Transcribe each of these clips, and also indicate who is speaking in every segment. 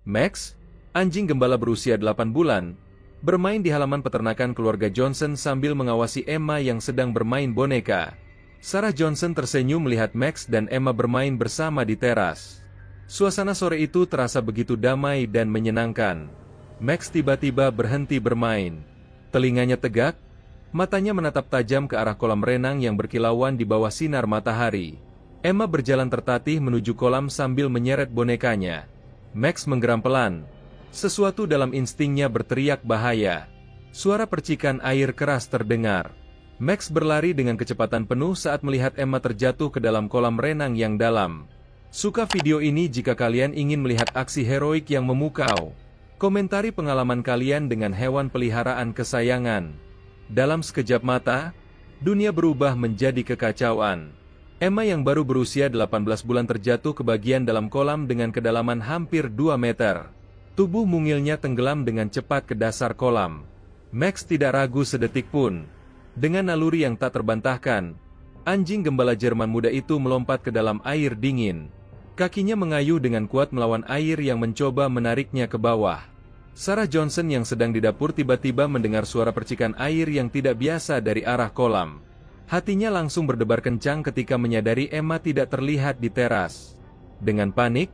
Speaker 1: Max, anjing gembala berusia 8 bulan, bermain di halaman peternakan keluarga Johnson sambil mengawasi Emma yang sedang bermain boneka. Sarah Johnson tersenyum melihat Max dan Emma bermain bersama di teras. Suasana sore itu terasa begitu damai dan menyenangkan. Max tiba-tiba berhenti bermain. Telinganya tegak, matanya menatap tajam ke arah kolam renang yang berkilauan di bawah sinar matahari. Emma berjalan tertatih menuju kolam sambil menyeret bonekanya. Max menggeram pelan. Sesuatu dalam instingnya berteriak bahaya. Suara percikan air keras terdengar. Max berlari dengan kecepatan penuh saat melihat Emma terjatuh ke dalam kolam renang yang dalam. Suka video ini jika kalian ingin melihat aksi heroik yang memukau. Komentari pengalaman kalian dengan hewan peliharaan kesayangan. Dalam sekejap mata, dunia berubah menjadi kekacauan. Emma yang baru berusia 18 bulan terjatuh ke bagian dalam kolam dengan kedalaman hampir 2 meter. Tubuh mungilnya tenggelam dengan cepat ke dasar kolam. Max tidak ragu sedetik pun. Dengan naluri yang tak terbantahkan, anjing gembala Jerman muda itu melompat ke dalam air dingin. Kakinya mengayuh dengan kuat melawan air yang mencoba menariknya ke bawah. Sarah Johnson yang sedang di dapur tiba-tiba mendengar suara percikan air yang tidak biasa dari arah kolam. Hatinya langsung berdebar kencang ketika menyadari Emma tidak terlihat di teras. Dengan panik,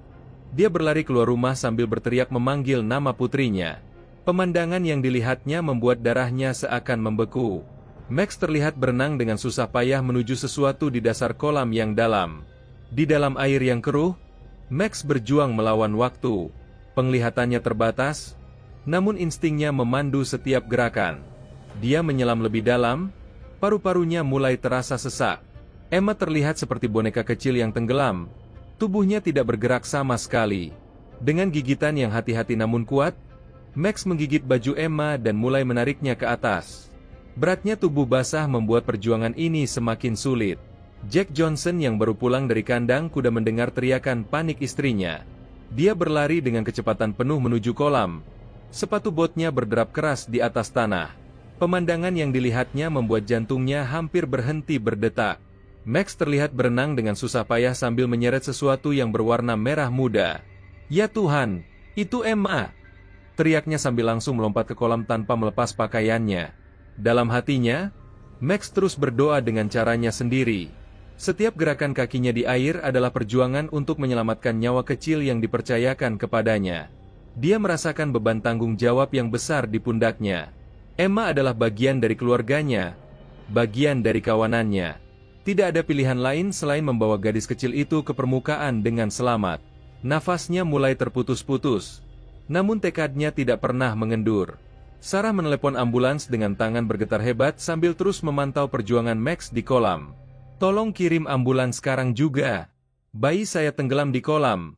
Speaker 1: dia berlari keluar rumah sambil berteriak memanggil nama putrinya. Pemandangan yang dilihatnya membuat darahnya seakan membeku. Max terlihat berenang dengan susah payah menuju sesuatu di dasar kolam yang dalam. Di dalam air yang keruh, Max berjuang melawan waktu. Penglihatannya terbatas, namun instingnya memandu setiap gerakan. Dia menyelam lebih dalam, paru-parunya mulai terasa sesak. Emma terlihat seperti boneka kecil yang tenggelam. Tubuhnya tidak bergerak sama sekali. Dengan gigitan yang hati-hati namun kuat, Max menggigit baju Emma dan mulai menariknya ke atas. Beratnya tubuh basah membuat perjuangan ini semakin sulit. Jack Johnson yang baru pulang dari kandang kuda mendengar teriakan panik istrinya. Dia berlari dengan kecepatan penuh menuju kolam. Sepatu botnya berderap keras di atas tanah. Pemandangan yang dilihatnya membuat jantungnya hampir berhenti berdetak. Max terlihat berenang dengan susah payah sambil menyeret sesuatu yang berwarna merah muda. "Ya Tuhan, itu Emma!" teriaknya sambil langsung melompat ke kolam tanpa melepas pakaiannya. Dalam hatinya, Max terus berdoa dengan caranya sendiri. Setiap gerakan kakinya di air adalah perjuangan untuk menyelamatkan nyawa kecil yang dipercayakan kepadanya. Dia merasakan beban tanggung jawab yang besar di pundaknya. Emma adalah bagian dari keluarganya, bagian dari kawanannya. Tidak ada pilihan lain selain membawa gadis kecil itu ke permukaan dengan selamat. Nafasnya mulai terputus-putus, namun tekadnya tidak pernah mengendur. Sarah menelepon ambulans dengan tangan bergetar hebat sambil terus memantau perjuangan Max di kolam. "Tolong kirim ambulans sekarang juga. Bayi saya tenggelam di kolam,"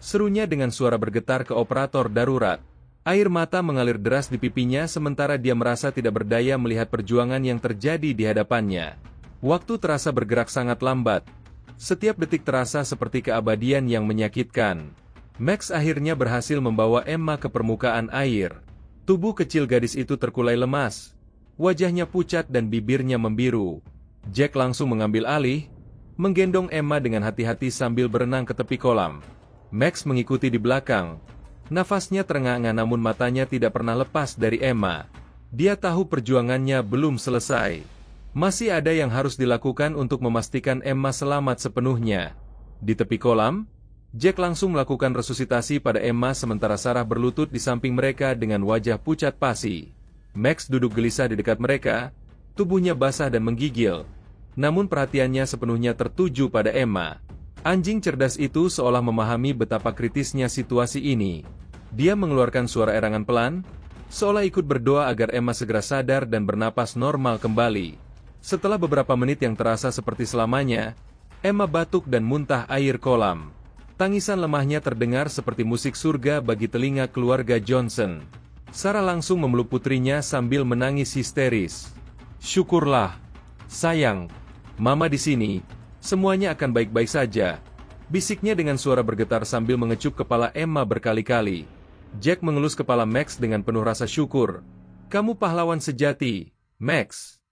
Speaker 1: serunya dengan suara bergetar ke operator darurat. Air mata mengalir deras di pipinya sementara dia merasa tidak berdaya melihat perjuangan yang terjadi di hadapannya. Waktu terasa bergerak sangat lambat. Setiap detik terasa seperti keabadian yang menyakitkan. Max akhirnya berhasil membawa Emma ke permukaan air. Tubuh kecil gadis itu terkulai lemas. Wajahnya pucat dan bibirnya membiru. Jack langsung mengambil alih, menggendong Emma dengan hati-hati sambil berenang ke tepi kolam. Max mengikuti di belakang. Nafasnya terengah-engah namun matanya tidak pernah lepas dari Emma. Dia tahu perjuangannya belum selesai. Masih ada yang harus dilakukan untuk memastikan Emma selamat sepenuhnya. Di tepi kolam, Jack langsung melakukan resusitasi pada Emma sementara Sarah berlutut di samping mereka dengan wajah pucat pasi. Max duduk gelisah di dekat mereka, tubuhnya basah dan menggigil. Namun perhatiannya sepenuhnya tertuju pada Emma. Anjing cerdas itu seolah memahami betapa kritisnya situasi ini. Dia mengeluarkan suara erangan pelan, seolah ikut berdoa agar Emma segera sadar dan bernapas normal kembali. Setelah beberapa menit yang terasa seperti selamanya, Emma batuk dan muntah air kolam. Tangisan lemahnya terdengar seperti musik surga bagi telinga keluarga Johnson. Sarah langsung memeluk putrinya sambil menangis histeris. "Syukurlah, sayang, Mama di sini, semuanya akan baik-baik saja," bisiknya dengan suara bergetar sambil mengecup kepala Emma berkali-kali. Jack mengelus kepala Max dengan penuh rasa syukur. "Kamu pahlawan sejati, Max."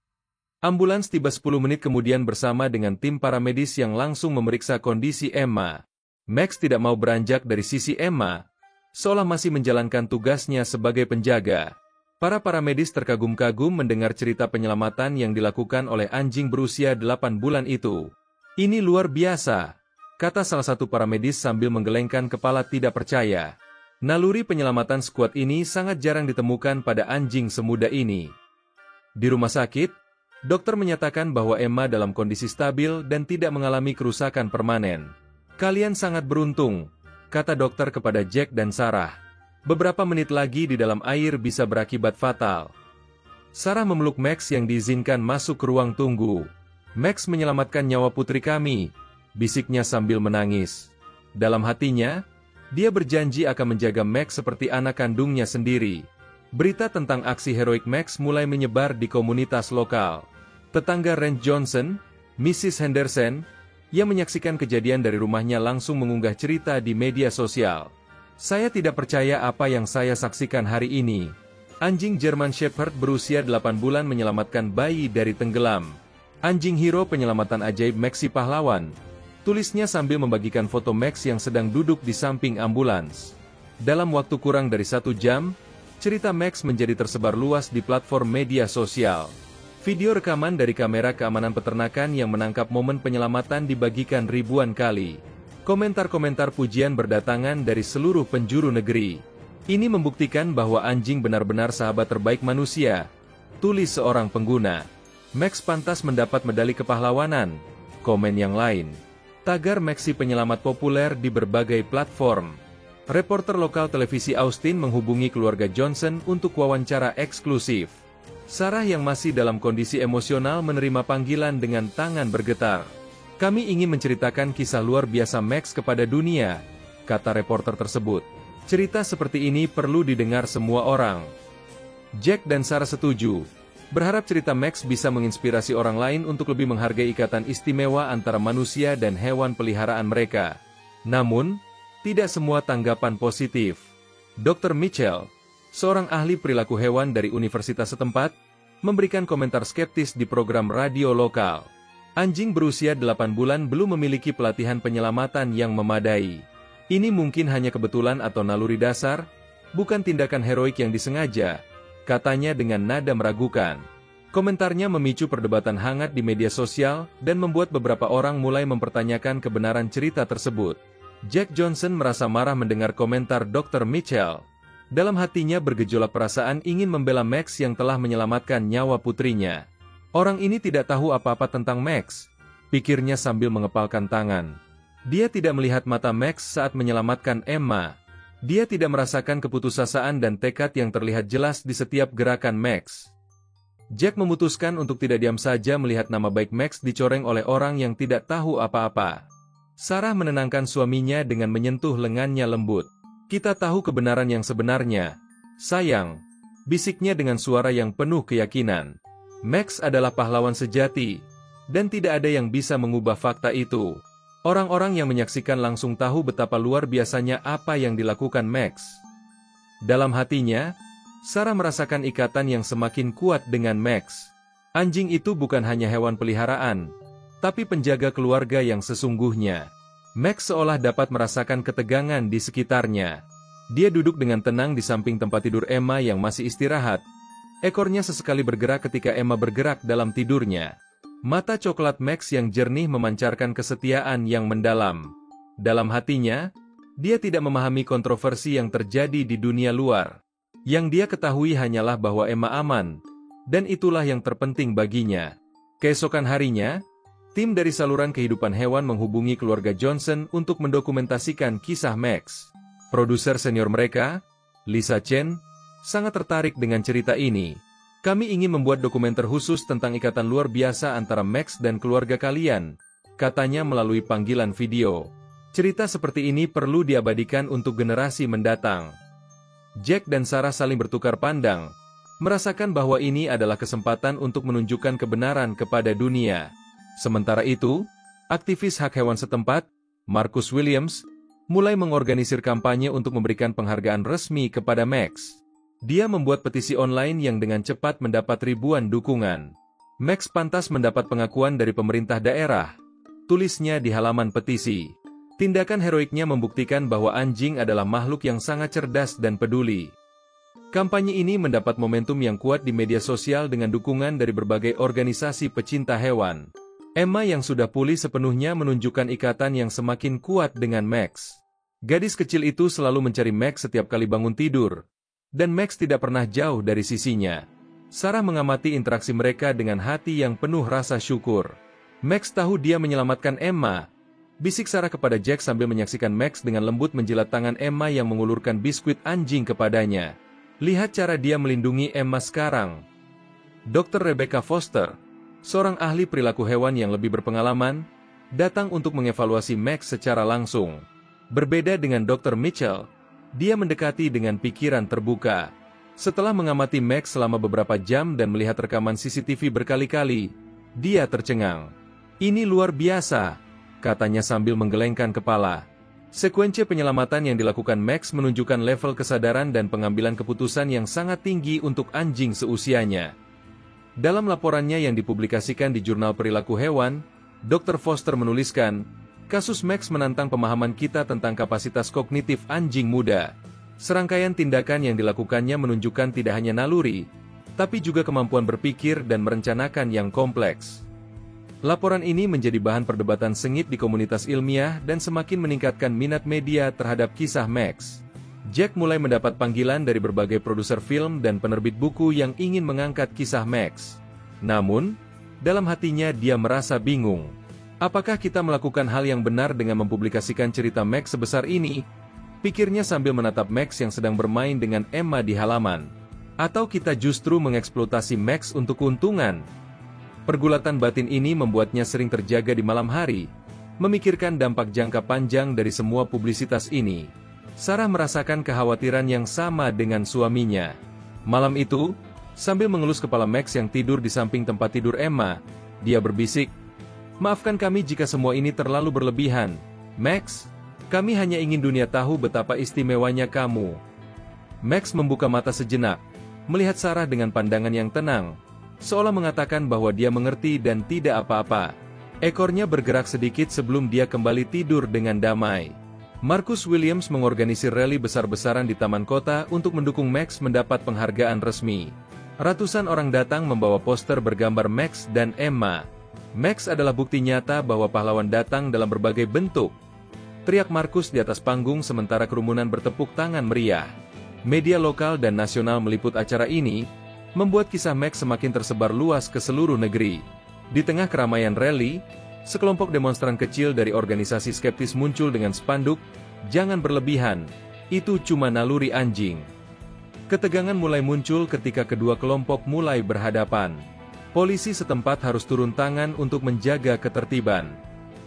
Speaker 1: Ambulans tiba 10 menit kemudian bersama dengan tim paramedis yang langsung memeriksa kondisi Emma. Max tidak mau beranjak dari sisi Emma. seolah masih menjalankan tugasnya sebagai penjaga. Para medis terkagum-kagum mendengar cerita penyelamatan yang dilakukan oleh anjing berusia 8 bulan itu. "Ini luar biasa," kata salah satu para medis sambil menggelengkan kepala tidak percaya. Naluri penyelamatan skuad ini sangat jarang ditemukan pada anjing semuda ini. Di rumah sakit, dokter menyatakan bahwa Emma dalam kondisi stabil dan tidak mengalami kerusakan permanen. "Kalian sangat beruntung," kata dokter kepada Jack dan Sarah. "Beberapa menit lagi di dalam air bisa berakibat fatal." Sarah memeluk Max yang diizinkan masuk ke ruang tunggu. "Max menyelamatkan nyawa putri kami," bisiknya sambil menangis. Dalam hatinya, dia berjanji akan menjaga Max seperti anak kandungnya sendiri. Berita tentang aksi heroik Max mulai menyebar di komunitas lokal. Tetangga Rand Johnson, Mrs. Henderson, yang menyaksikan kejadian dari rumahnya langsung mengunggah cerita di media sosial. "Saya tidak percaya apa yang saya saksikan hari ini. Anjing German Shepherd berusia 8 bulan menyelamatkan bayi dari tenggelam. Anjing hero penyelamatan ajaib Max si pahlawan," tulisnya sambil membagikan foto Max yang sedang duduk di samping ambulans. Dalam waktu kurang dari 1 jam, cerita Max menjadi tersebar luas di platform media sosial. Video rekaman dari kamera keamanan peternakan yang menangkap momen penyelamatan dibagikan ribuan kali. Komentar-komentar pujian berdatangan dari seluruh penjuru negeri. "Ini membuktikan bahwa anjing benar-benar sahabat terbaik manusia," tulis seorang pengguna. "Max pantas mendapat medali kepahlawanan," komen yang lain. Tagar Max si penyelamat populer di berbagai platform. Reporter lokal televisi Austin menghubungi keluarga Johnson untuk wawancara eksklusif. Sarah yang masih dalam kondisi emosional menerima panggilan dengan tangan bergetar. "Kami ingin menceritakan kisah luar biasa Max kepada dunia," kata reporter tersebut. "Cerita seperti ini perlu didengar semua orang." Jack dan Sarah setuju, berharap cerita Max bisa menginspirasi orang lain untuk lebih menghargai ikatan istimewa antara manusia dan hewan peliharaan mereka. Namun, tidak semua tanggapan positif. Dr. Mitchell, seorang ahli perilaku hewan dari universitas setempat, memberikan komentar skeptis di program radio lokal. "Anjing berusia 8 bulan belum memiliki pelatihan penyelamatan yang memadai. Ini mungkin hanya kebetulan atau naluri dasar, bukan tindakan heroik yang disengaja," katanya dengan nada meragukan. Komentarnya memicu perdebatan hangat di media sosial dan membuat beberapa orang mulai mempertanyakan kebenaran cerita tersebut. Jack Johnson merasa marah mendengar komentar Dr. Mitchell. Dalam hatinya bergejolak perasaan ingin membela Max yang telah menyelamatkan nyawa putrinya. "Orang ini tidak tahu apa-apa tentang Max," pikirnya sambil mengepalkan tangan. Dia tidak melihat mata Max saat menyelamatkan Emma. Dia tidak merasakan keputusasaan dan tekad yang terlihat jelas di setiap gerakan Max. Jack memutuskan untuk tidak diam saja melihat nama baik Max dicoreng oleh orang yang tidak tahu apa-apa. Sarah menenangkan suaminya dengan menyentuh lengannya lembut. "Kita tahu kebenaran yang sebenarnya, sayang," bisiknya dengan suara yang penuh keyakinan. "Max adalah pahlawan sejati, dan tidak ada yang bisa mengubah fakta itu." Orang-orang yang menyaksikan langsung tahu betapa luar biasanya apa yang dilakukan Max. Dalam hatinya, Sarah merasakan ikatan yang semakin kuat dengan Max. Anjing itu bukan hanya hewan peliharaan, tapi penjaga keluarga yang sesungguhnya. Max seolah dapat merasakan ketegangan di sekitarnya. Dia duduk dengan tenang di samping tempat tidur Emma yang masih istirahat. Ekornya sesekali bergerak ketika Emma bergerak dalam tidurnya. Mata coklat Max yang jernih memancarkan kesetiaan yang mendalam. Dalam hatinya, dia tidak memahami kontroversi yang terjadi di dunia luar. Yang dia ketahui hanyalah bahwa Emma aman, dan itulah yang terpenting baginya. Keesokan harinya, tim dari saluran kehidupan hewan menghubungi keluarga Johnson untuk mendokumentasikan kisah Max. Produser senior mereka, Lisa Chen, sangat tertarik dengan cerita ini. "Kami ingin membuat dokumenter khusus tentang ikatan luar biasa antara Max dan keluarga kalian," katanya melalui panggilan video. "Cerita seperti ini perlu diabadikan untuk generasi mendatang." Jack dan Sarah saling bertukar pandang, merasakan bahwa ini adalah kesempatan untuk menunjukkan kebenaran kepada dunia. Sementara itu, aktivis hak hewan setempat, Marcus Williams, mulai mengorganisir kampanye untuk memberikan penghargaan resmi kepada Max. Dia membuat petisi online yang dengan cepat mendapat ribuan dukungan. "Max pantas mendapat pengakuan dari pemerintah daerah," tulisnya di halaman petisi. Tindakan heroiknya membuktikan bahwa anjing adalah makhluk yang sangat cerdas dan peduli. Kampanye ini mendapat momentum yang kuat di media sosial dengan dukungan dari berbagai organisasi pecinta hewan. Emma yang sudah pulih sepenuhnya menunjukkan ikatan yang semakin kuat dengan Max. Gadis kecil itu selalu mencari Max setiap kali bangun tidur, dan Max tidak pernah jauh dari sisinya. Sarah mengamati interaksi mereka dengan hati yang penuh rasa syukur. Max tahu dia menyelamatkan Emma, bisik Sarah kepada Jack sambil menyaksikan Max dengan lembut menjilat tangan Emma yang mengulurkan biskuit anjing kepadanya. Lihat cara dia melindungi Emma sekarang. Dr. Rebecca Foster, seorang ahli perilaku hewan yang lebih berpengalaman, datang untuk mengevaluasi Max secara langsung. Berbeda dengan Dr. Mitchell, dia mendekati dengan pikiran terbuka. Setelah mengamati Max selama beberapa jam dan melihat rekaman CCTV berkali-kali, dia tercengang. Ini luar biasa, katanya sambil menggelengkan kepala. Sekuensi penyelamatan yang dilakukan Max menunjukkan level kesadaran dan pengambilan keputusan yang sangat tinggi untuk anjing seusianya. Dalam laporannya yang dipublikasikan di Jurnal Perilaku Hewan, Dr. Foster menuliskan, kasus Max menantang pemahaman kita tentang kapasitas kognitif anjing muda. Serangkaian tindakan yang dilakukannya menunjukkan tidak hanya naluri, tapi juga kemampuan berpikir dan merencanakan yang kompleks. Laporan ini menjadi bahan perdebatan sengit di komunitas ilmiah dan semakin meningkatkan minat media terhadap kisah Max. Jack mulai mendapat panggilan dari berbagai produser film dan penerbit buku yang ingin mengangkat kisah Max. Namun, dalam hatinya dia merasa bingung. Apakah kita melakukan hal yang benar dengan mempublikasikan cerita Max sebesar ini? Pikirnya sambil menatap Max yang sedang bermain dengan Emma di halaman. Atau kita justru mengeksploitasi Max untuk keuntungan? Pergulatan batin ini membuatnya sering terjaga di malam hari, memikirkan dampak jangka panjang dari semua publisitas ini. Sarah merasakan kekhawatiran yang sama dengan suaminya. Malam itu, sambil mengelus kepala Max yang tidur di samping tempat tidur Emma, dia berbisik, "Maafkan kami jika semua ini terlalu berlebihan, Max. Kami hanya ingin dunia tahu betapa istimewanya kamu." Max membuka mata sejenak, melihat Sarah dengan pandangan yang tenang, seolah mengatakan bahwa dia mengerti dan tidak apa-apa. Ekornya bergerak sedikit sebelum dia kembali tidur dengan damai. Marcus Williams mengorganisir rally besar-besaran di taman kota untuk mendukung Max mendapat penghargaan resmi. Ratusan orang datang membawa poster bergambar Max dan Emma. Max adalah bukti nyata bahwa pahlawan datang dalam berbagai bentuk, teriak Marcus di atas panggung sementara kerumunan bertepuk tangan meriah. Media lokal dan nasional meliput acara ini, membuat kisah Max semakin tersebar luas ke seluruh negeri. Di tengah keramaian rally, sekelompok demonstran kecil dari organisasi skeptis muncul dengan spanduk, "Jangan berlebihan, itu cuma naluri anjing." Ketegangan mulai muncul ketika kedua kelompok mulai berhadapan. Polisi setempat harus turun tangan untuk menjaga ketertiban.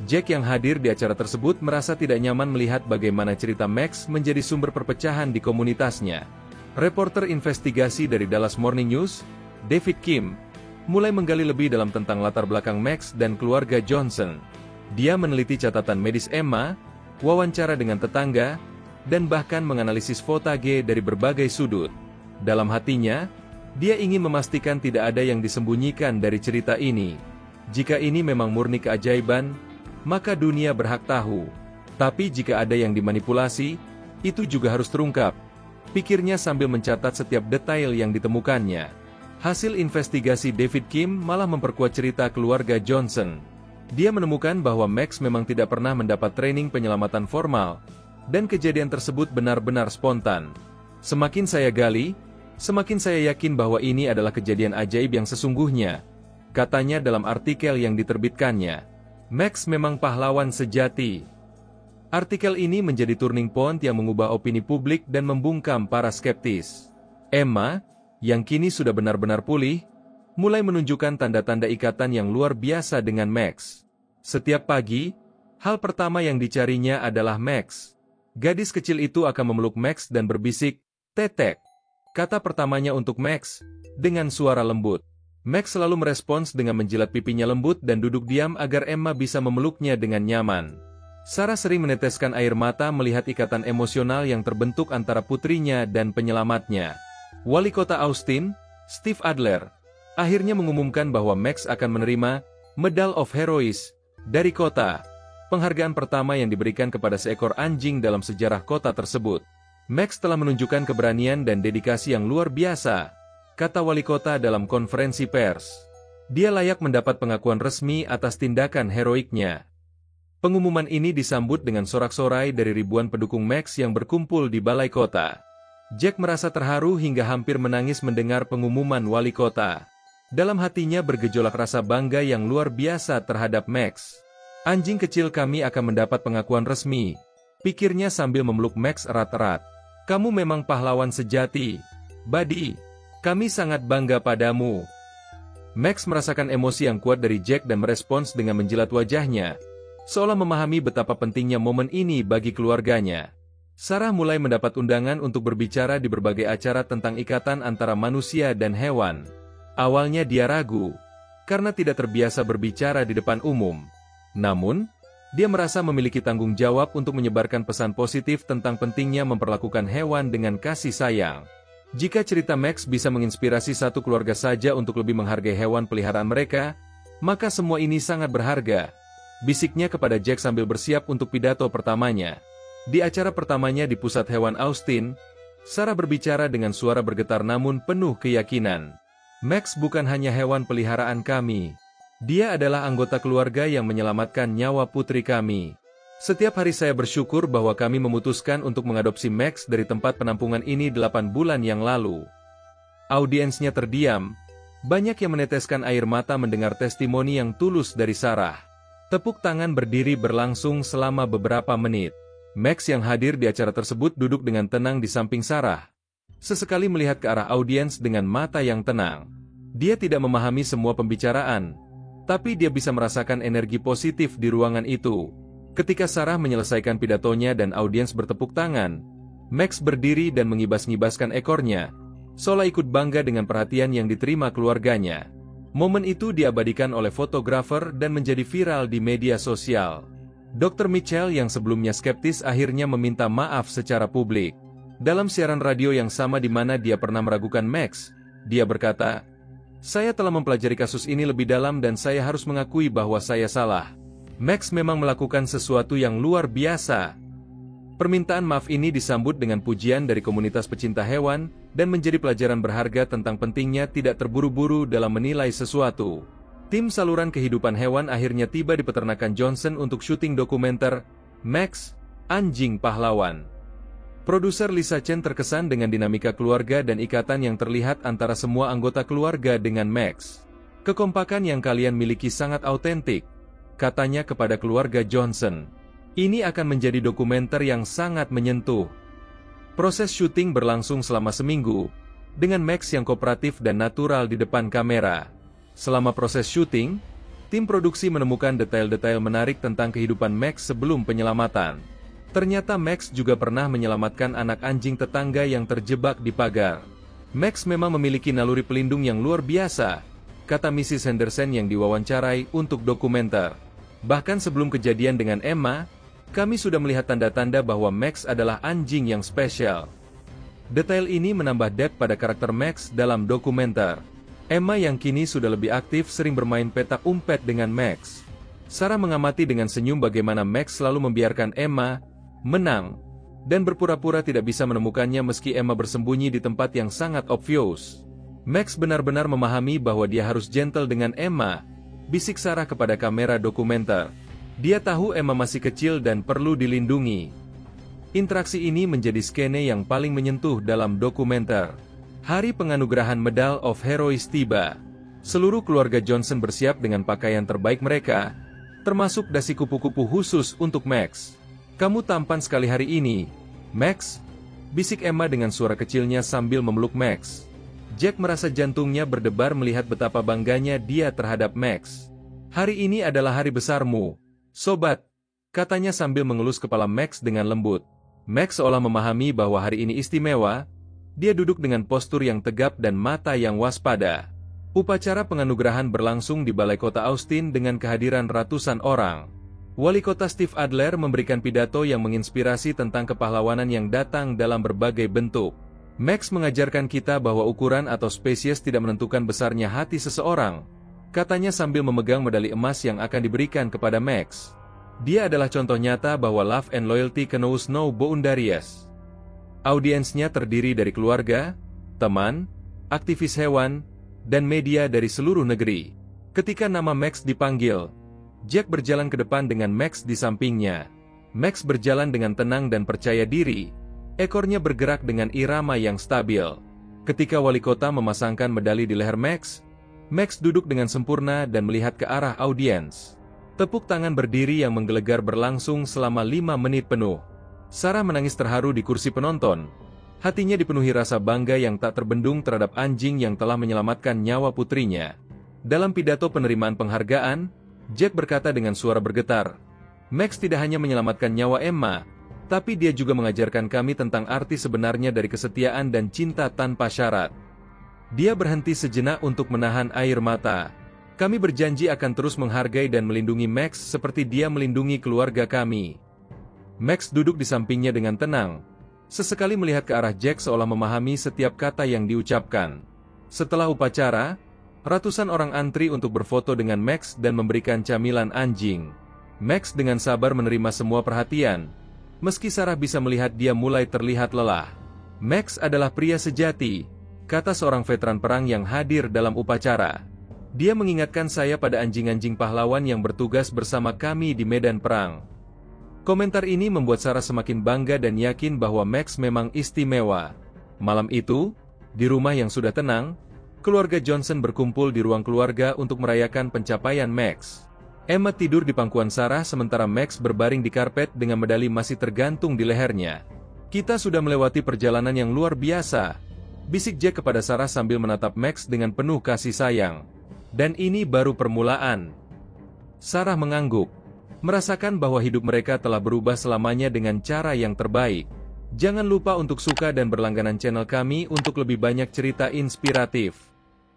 Speaker 1: Jack yang hadir di acara tersebut merasa tidak nyaman melihat bagaimana cerita Max menjadi sumber perpecahan di komunitasnya. Reporter investigasi dari Dallas Morning News, David Kim, mulai menggali lebih dalam tentang latar belakang Max dan keluarga Johnson. Dia meneliti catatan medis Emma, wawancara dengan tetangga, dan bahkan menganalisis footage dari berbagai sudut. Dalam hatinya, dia ingin memastikan tidak ada yang disembunyikan dari cerita ini. Jika ini memang murni keajaiban, maka dunia berhak tahu. Tapi jika ada yang dimanipulasi, itu juga harus terungkap, pikirnya sambil mencatat setiap detail yang ditemukannya. Hasil investigasi David Kim malah memperkuat cerita keluarga Johnson. Dia menemukan bahwa Max memang tidak pernah mendapat training penyelamatan formal, dan kejadian tersebut benar-benar spontan. Semakin saya gali, semakin saya yakin bahwa ini adalah kejadian ajaib yang sesungguhnya, katanya dalam artikel yang diterbitkannya. Max memang pahlawan sejati. Artikel ini menjadi turning point yang mengubah opini publik dan membungkam para skeptis. Emma, yang kini sudah benar-benar pulih, mulai menunjukkan tanda-tanda ikatan yang luar biasa dengan Max. Setiap pagi, hal pertama yang dicarinya adalah Max. Gadis kecil itu akan memeluk Max dan berbisik, "Tetek." Kata pertamanya untuk Max, dengan suara lembut. Max selalu merespons dengan menjilat pipinya lembut dan duduk diam agar Emma bisa memeluknya dengan nyaman. Sarah sering meneteskan air mata melihat ikatan emosional yang terbentuk antara putrinya dan penyelamatnya. Wali kota Austin, Steve Adler, akhirnya mengumumkan bahwa Max akan menerima Medal of Heroes dari kota. penghargaan pertama yang diberikan kepada seekor anjing dalam sejarah kota tersebut. Max telah menunjukkan keberanian dan dedikasi yang luar biasa, kata wali kota dalam konferensi pers. Dia layak mendapat pengakuan resmi atas tindakan heroiknya. Pengumuman ini disambut dengan sorak-sorai dari ribuan pendukung Max yang berkumpul di balai kota. Jack merasa terharu hingga hampir menangis mendengar pengumuman wali kota. Dalam hatinya bergejolak rasa bangga yang luar biasa terhadap Max. Anjing kecil kami akan mendapat pengakuan resmi, pikirnya sambil memeluk Max erat-erat. Kamu memang pahlawan sejati, Buddy. Kami sangat bangga padamu. Max merasakan emosi yang kuat dari Jack dan merespons dengan menjilat wajahnya, seolah memahami betapa pentingnya momen ini bagi keluarganya. Sarah mulai mendapat undangan untuk berbicara di berbagai acara tentang ikatan antara manusia dan hewan. Awalnya dia ragu, karena tidak terbiasa berbicara di depan umum. Namun, dia merasa memiliki tanggung jawab untuk menyebarkan pesan positif tentang pentingnya memperlakukan hewan dengan kasih sayang. Jika cerita Max bisa menginspirasi satu keluarga saja untuk lebih menghargai hewan peliharaan mereka, maka semua ini sangat berharga, bisiknya kepada Jack sambil bersiap untuk pidato pertamanya. Di acara pertamanya di Pusat Hewan Austin, Sarah berbicara dengan suara bergetar namun penuh keyakinan. Max bukan hanya hewan peliharaan kami. Dia adalah anggota keluarga yang menyelamatkan nyawa putri kami. Setiap hari saya bersyukur bahwa kami memutuskan untuk mengadopsi Max dari tempat penampungan ini 8 bulan yang lalu. Audiensnya terdiam. Banyak yang meneteskan air mata mendengar testimoni yang tulus dari Sarah. Tepuk tangan berdiri berlangsung selama beberapa menit. Max yang hadir di acara tersebut duduk dengan tenang di samping Sarah. Sesekali melihat ke arah audiens dengan mata yang tenang. Dia tidak memahami semua pembicaraan, tapi dia bisa merasakan energi positif di ruangan itu. Ketika Sarah menyelesaikan pidatonya dan audiens bertepuk tangan, Max berdiri dan mengibas-ngibaskan ekornya, seolah ikut bangga dengan perhatian yang diterima keluarganya. Momen itu diabadikan oleh fotografer dan menjadi viral di media sosial. Dr. Mitchell yang sebelumnya skeptis akhirnya meminta maaf secara publik. Dalam siaran radio yang sama di mana dia pernah meragukan Max, dia berkata, "Saya telah mempelajari kasus ini lebih dalam dan saya harus mengakui bahwa saya salah. Max memang melakukan sesuatu yang luar biasa." Permintaan maaf ini disambut dengan pujian dari komunitas pecinta hewan dan menjadi pelajaran berharga tentang pentingnya tidak terburu-buru dalam menilai sesuatu. Tim saluran kehidupan hewan akhirnya tiba di peternakan Johnson untuk syuting dokumenter Max, Anjing Pahlawan. Produser Lisa Chen terkesan dengan dinamika keluarga dan ikatan yang terlihat antara semua anggota keluarga dengan Max. "Kekompakan yang kalian miliki sangat autentik," katanya kepada keluarga Johnson. "Ini akan menjadi dokumenter yang sangat menyentuh." Proses syuting berlangsung selama seminggu, dengan Max yang kooperatif dan natural di depan kamera. Selama proses syuting, tim produksi menemukan detail-detail menarik tentang kehidupan Max sebelum penyelamatan. Ternyata Max juga pernah menyelamatkan anak anjing tetangga yang terjebak di pagar. "Max memang memiliki naluri pelindung yang luar biasa," kata Mrs. Henderson yang diwawancarai untuk dokumenter. "Bahkan sebelum kejadian dengan Emma, kami sudah melihat tanda-tanda bahwa Max adalah anjing yang spesial." Detail ini menambah depth pada karakter Max dalam dokumenter. Emma yang kini sudah lebih aktif sering bermain petak umpet dengan Max. Sarah mengamati dengan senyum bagaimana Max selalu membiarkan Emma menang, dan berpura-pura tidak bisa menemukannya meski Emma bersembunyi di tempat yang sangat obvious. Max benar-benar memahami bahwa dia harus gentle dengan Emma, bisik Sarah kepada kamera dokumenter. Dia tahu Emma masih kecil dan perlu dilindungi. Interaksi ini menjadi skene yang paling menyentuh dalam dokumenter. Hari penganugerahan Medal of Heroes tiba. Seluruh keluarga Johnson bersiap dengan pakaian terbaik mereka, termasuk dasi kupu-kupu khusus untuk Max. "Kamu tampan sekali hari ini, Max," bisik Emma dengan suara kecilnya sambil memeluk Max. Jack merasa jantungnya berdebar melihat betapa bangganya dia terhadap Max. "Hari ini adalah hari besarmu, sobat," katanya sambil mengelus kepala Max dengan lembut. Max seolah memahami bahwa hari ini istimewa. Dia duduk dengan postur yang tegap dan mata yang waspada. Upacara penganugerahan berlangsung di Balai Kota Austin dengan kehadiran ratusan orang. Wali Kota Steve Adler memberikan pidato yang menginspirasi tentang kepahlawanan yang datang dalam berbagai bentuk. "Max mengajarkan kita bahwa ukuran atau spesies tidak menentukan besarnya hati seseorang," katanya sambil memegang medali emas yang akan diberikan kepada Max. Dia adalah contoh nyata bahwa love and loyalty knows no boundaries. Audiensnya terdiri dari keluarga, teman, aktivis hewan, dan media dari seluruh negeri. Ketika nama Max dipanggil, Jack berjalan ke depan dengan Max di sampingnya. Max berjalan dengan tenang dan percaya diri. Ekornya bergerak dengan irama yang stabil. Ketika wali kota memasangkan medali di leher Max, Max duduk dengan sempurna dan melihat ke arah audiens. Tepuk tangan berdiri yang menggelegar berlangsung selama 5 menit penuh. Sarah menangis terharu di kursi penonton. Hatinya dipenuhi rasa bangga yang tak terbendung terhadap anjing yang telah menyelamatkan nyawa putrinya. Dalam pidato penerimaan penghargaan, Jack berkata dengan suara bergetar, "Max tidak hanya menyelamatkan nyawa Emma, tapi dia juga mengajarkan kami tentang arti sebenarnya dari kesetiaan dan cinta tanpa syarat." Dia berhenti sejenak untuk menahan air mata. "Kami berjanji akan terus menghargai dan melindungi Max seperti dia melindungi keluarga kami." Max duduk di sampingnya dengan tenang, sesekali melihat ke arah Jack seolah memahami setiap kata yang diucapkan. Setelah upacara, ratusan orang antri untuk berfoto dengan Max dan memberikan camilan anjing. Max dengan sabar menerima semua perhatian, meski Sarah bisa melihat dia mulai terlihat lelah. "Max adalah pria sejati," kata seorang veteran perang yang hadir dalam upacara. "Dia mengingatkan saya pada anjing-anjing pahlawan yang bertugas bersama kami di medan perang." Komentar ini membuat Sarah semakin bangga dan yakin bahwa Max memang istimewa. Malam itu, di rumah yang sudah tenang, keluarga Johnson berkumpul di ruang keluarga untuk merayakan pencapaian Max. Emma tidur di pangkuan Sarah sementara Max berbaring di karpet dengan medali masih tergantung di lehernya. "Kita sudah melewati perjalanan yang luar biasa," bisik Jack kepada Sarah sambil menatap Max dengan penuh kasih sayang. "Dan ini baru permulaan." Sarah mengangguk, merasakan bahwa hidup mereka telah berubah selamanya dengan cara yang terbaik. Jangan lupa untuk suka dan berlangganan channel kami untuk lebih banyak cerita inspiratif.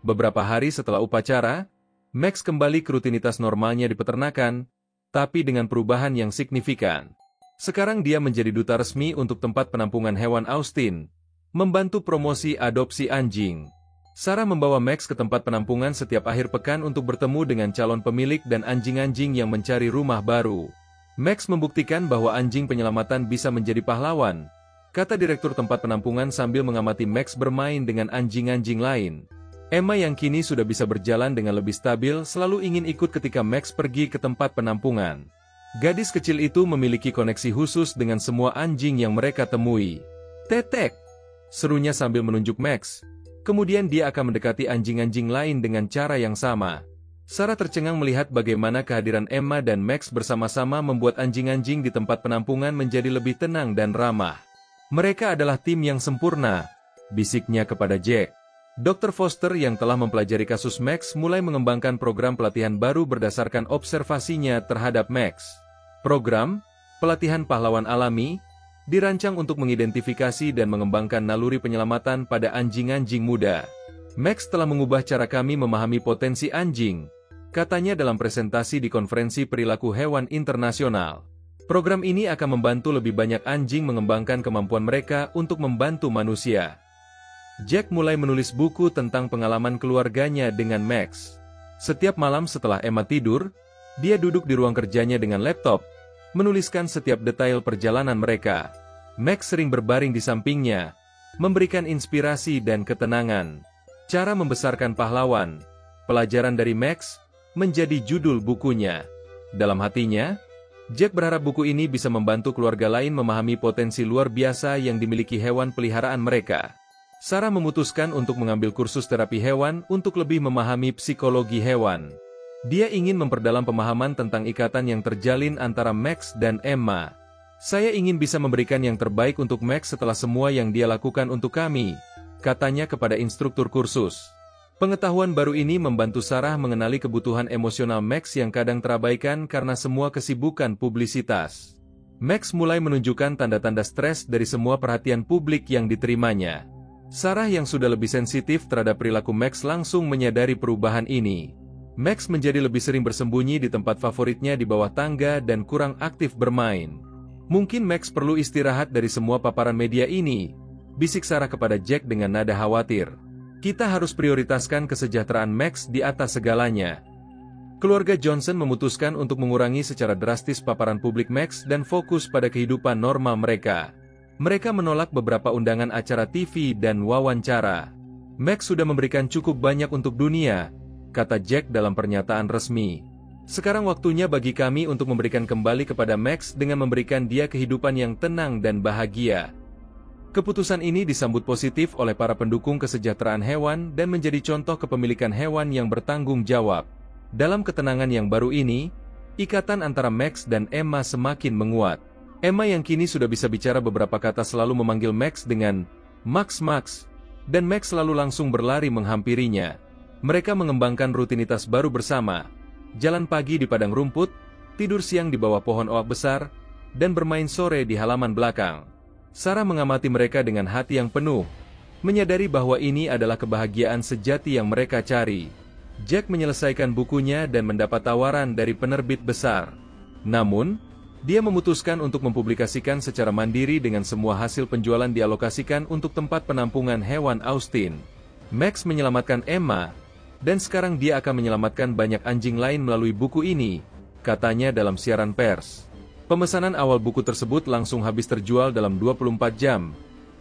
Speaker 1: Beberapa hari setelah upacara, Max kembali ke rutinitas normalnya di peternakan, tapi dengan perubahan yang signifikan. Sekarang dia menjadi duta resmi untuk tempat penampungan hewan Austin, membantu promosi adopsi anjing. Sarah membawa Max ke tempat penampungan setiap akhir pekan untuk bertemu dengan calon pemilik dan anjing-anjing yang mencari rumah baru. Max membuktikan bahwa anjing penyelamatan bisa menjadi pahlawan, kata direktur tempat penampungan sambil mengamati Max bermain dengan anjing-anjing lain. Emma yang kini sudah bisa berjalan dengan lebih stabil selalu ingin ikut ketika Max pergi ke tempat penampungan. Gadis kecil itu memiliki koneksi khusus dengan semua anjing yang mereka temui. "Tetek!" serunya sambil menunjuk Max. Kemudian dia akan mendekati anjing-anjing lain dengan cara yang sama. Sarah tercengang melihat bagaimana kehadiran Emma dan Max bersama-sama membuat anjing-anjing di tempat penampungan menjadi lebih tenang dan ramah. "Mereka adalah tim yang sempurna," bisiknya kepada Jack. Dr. Foster yang telah mempelajari kasus Max mulai mengembangkan program pelatihan baru berdasarkan observasinya terhadap Max. Program pelatihan pahlawan alami dirancang untuk mengidentifikasi dan mengembangkan naluri penyelamatan pada anjing-anjing muda. "Max telah mengubah cara kami memahami potensi anjing," katanya dalam presentasi di konferensi perilaku hewan internasional. "Program ini akan membantu lebih banyak anjing mengembangkan kemampuan mereka untuk membantu manusia." Jack mulai menulis buku tentang pengalaman keluarganya dengan Max. Setiap malam setelah Emma tidur, dia duduk di ruang kerjanya dengan laptop, menuliskan setiap detail perjalanan mereka. Max sering berbaring di sampingnya, memberikan inspirasi dan ketenangan. "Cara Membesarkan Pahlawan," pelajaran dari Max, menjadi judul bukunya. Dalam hatinya, Jack berharap buku ini bisa membantu keluarga lain memahami potensi luar biasa yang dimiliki hewan peliharaan mereka. Sarah memutuskan untuk mengambil kursus terapi hewan untuk lebih memahami psikologi hewan. Dia ingin memperdalam pemahaman tentang ikatan yang terjalin antara Max dan Emma. "Saya ingin bisa memberikan yang terbaik untuk Max setelah semua yang dia lakukan untuk kami," katanya kepada instruktur kursus. Pengetahuan baru ini membantu Sarah mengenali kebutuhan emosional Max yang kadang terabaikan karena semua kesibukan publisitas. Max mulai menunjukkan tanda-tanda stres dari semua perhatian publik yang diterimanya. Sarah yang sudah lebih sensitif terhadap perilaku Max langsung menyadari perubahan ini. Max menjadi lebih sering bersembunyi di tempat favoritnya di bawah tangga dan kurang aktif bermain. "Mungkin Max perlu istirahat dari semua paparan media ini," bisik Sarah kepada Jack dengan nada khawatir. "Kita harus prioritaskan kesejahteraan Max di atas segalanya." Keluarga Johnson memutuskan untuk mengurangi secara drastis paparan publik Max dan fokus pada kehidupan normal mereka. Mereka menolak beberapa undangan acara TV dan wawancara. Max sudah memberikan cukup banyak untuk dunia, kata Jack dalam pernyataan resmi. Sekarang waktunya bagi kami untuk memberikan kembali kepada Max dengan memberikan dia kehidupan yang tenang dan bahagia. Keputusan ini disambut positif oleh para pendukung kesejahteraan hewan dan menjadi contoh kepemilikan hewan yang bertanggung jawab. Dalam ketenangan yang baru ini, ikatan antara Max dan Emma semakin menguat. Emma yang kini sudah bisa bicara beberapa kata selalu memanggil Max dengan Max, dan Max selalu langsung berlari menghampirinya. Mereka mengembangkan rutinitas baru bersama, jalan pagi di padang rumput, tidur siang di bawah pohon oak besar, dan bermain sore di halaman belakang. Sarah mengamati mereka dengan hati yang penuh, menyadari bahwa ini adalah kebahagiaan sejati yang mereka cari. Jack menyelesaikan bukunya dan mendapat tawaran dari penerbit besar. Namun, dia memutuskan untuk mempublikasikan secara mandiri dengan semua hasil penjualan dialokasikan untuk tempat penampungan hewan Austin. Max menyelamatkan Emma, dan sekarang dia akan menyelamatkan banyak anjing lain melalui buku ini, katanya dalam siaran pers. Pemesanan awal buku tersebut langsung habis terjual dalam 24 jam,